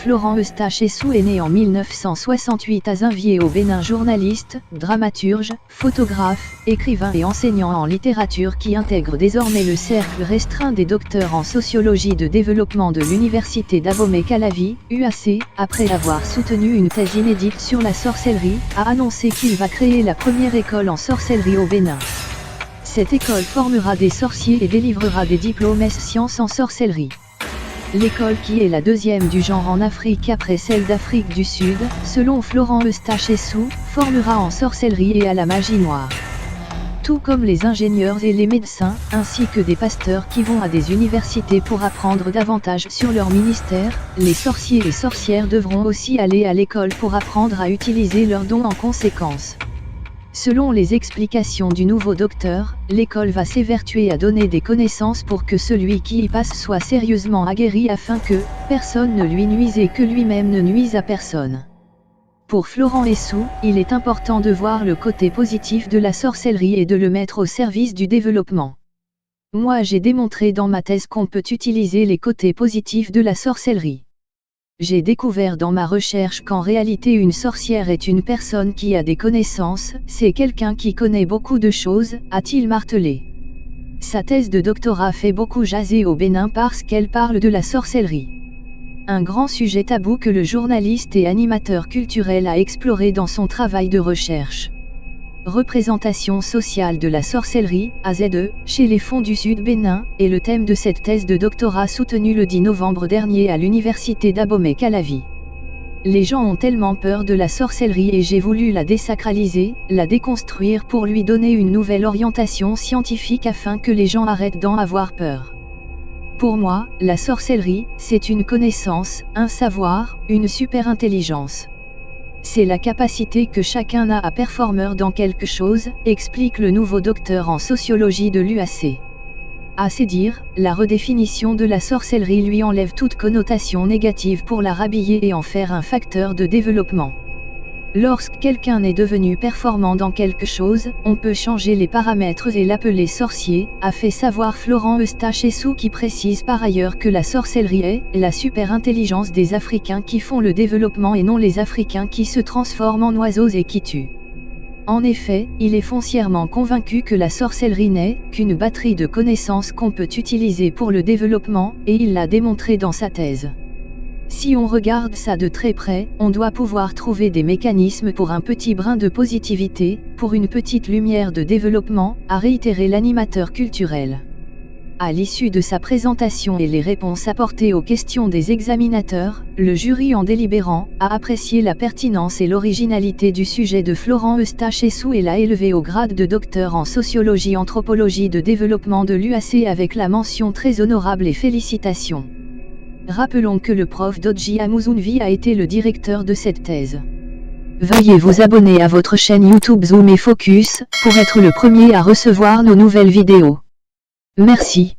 Florent Eustachesou est né en 1968 à Zinvier au Bénin, journaliste, dramaturge, photographe, écrivain et enseignant en littérature qui intègre désormais le cercle restreint des docteurs en sociologie de développement de l'université d'Abomey-Calavi, UAC, après avoir soutenu une thèse inédite sur la sorcellerie, a annoncé qu'il va créer la première école en sorcellerie au Bénin. Cette école formera des sorciers et délivrera des diplômes sciences en sorcellerie. L'école, qui est la deuxième du genre en Afrique après celle d'Afrique du Sud, selon Florent Eustachesou, formera en sorcellerie et à la magie noire. Tout comme les ingénieurs et les médecins, ainsi que des pasteurs qui vont à des universités pour apprendre davantage sur leur ministère, les sorciers et sorcières devront aussi aller à l'école pour apprendre à utiliser leurs dons en conséquence. Selon les explications du nouveau docteur, l'école va s'évertuer à donner des connaissances pour que celui qui y passe soit sérieusement aguerri afin que personne ne lui nuise et que lui-même ne nuise à personne. Pour Florent Eustachesou, il est important de voir le côté positif de la sorcellerie et de le mettre au service du développement. Moi, j'ai démontré dans ma thèse qu'on peut utiliser les côtés positifs de la sorcellerie. J'ai découvert dans ma recherche qu'en réalité une sorcière est une personne qui a des connaissances, c'est quelqu'un qui connaît beaucoup de choses, a-t-il martelé. Sa thèse de doctorat fait beaucoup jaser au Bénin parce qu'elle parle de la sorcellerie. Un grand sujet tabou que le journaliste et animateur culturel a exploré dans son travail de recherche. Représentation sociale de la sorcellerie, AZE, chez les Fonds du Sud Bénin, est le thème de cette thèse de doctorat soutenue le 10 novembre dernier à l'université d'Abomey-Calavi. Les gens ont tellement peur de la sorcellerie et j'ai voulu la désacraliser, la déconstruire pour lui donner une nouvelle orientation scientifique afin que les gens arrêtent d'en avoir peur. Pour moi, la sorcellerie, c'est une connaissance, un savoir, une super intelligence. C'est la capacité que chacun a à performer dans quelque chose, explique le nouveau docteur en sociologie de l'UAC. À ses dires, la redéfinition de la sorcellerie lui enlève toute connotation négative pour la rhabiller et en faire un facteur de développement. Lorsque quelqu'un est devenu performant dans quelque chose, on peut changer les paramètres et l'appeler sorcier, a fait savoir Florent Eustachesou, qui précise par ailleurs que la sorcellerie est la super intelligence des Africains qui font le développement et non les Africains qui se transforment en oiseaux et qui tuent. En effet, il est foncièrement convaincu que la sorcellerie n'est qu'une batterie de connaissances qu'on peut utiliser pour le développement, et il l'a démontré dans sa thèse. Si on regarde ça de très près, on doit pouvoir trouver des mécanismes pour un petit brin de positivité, pour une petite lumière de développement, a réitéré l'animateur culturel. À l'issue de sa présentation et les réponses apportées aux questions des examinateurs, le jury en délibérant a apprécié la pertinence et l'originalité du sujet de Florent Eustachesou et l'a élevé au grade de docteur en sociologie anthropologie de développement de l'UAC avec la mention très honorable et félicitations. Rappelons que le prof Dodji Amuzunvi a été le directeur de cette thèse. Veuillez vous abonner à votre chaîne YouTube Zoom et Focus, pour être le premier à recevoir nos nouvelles vidéos. Merci.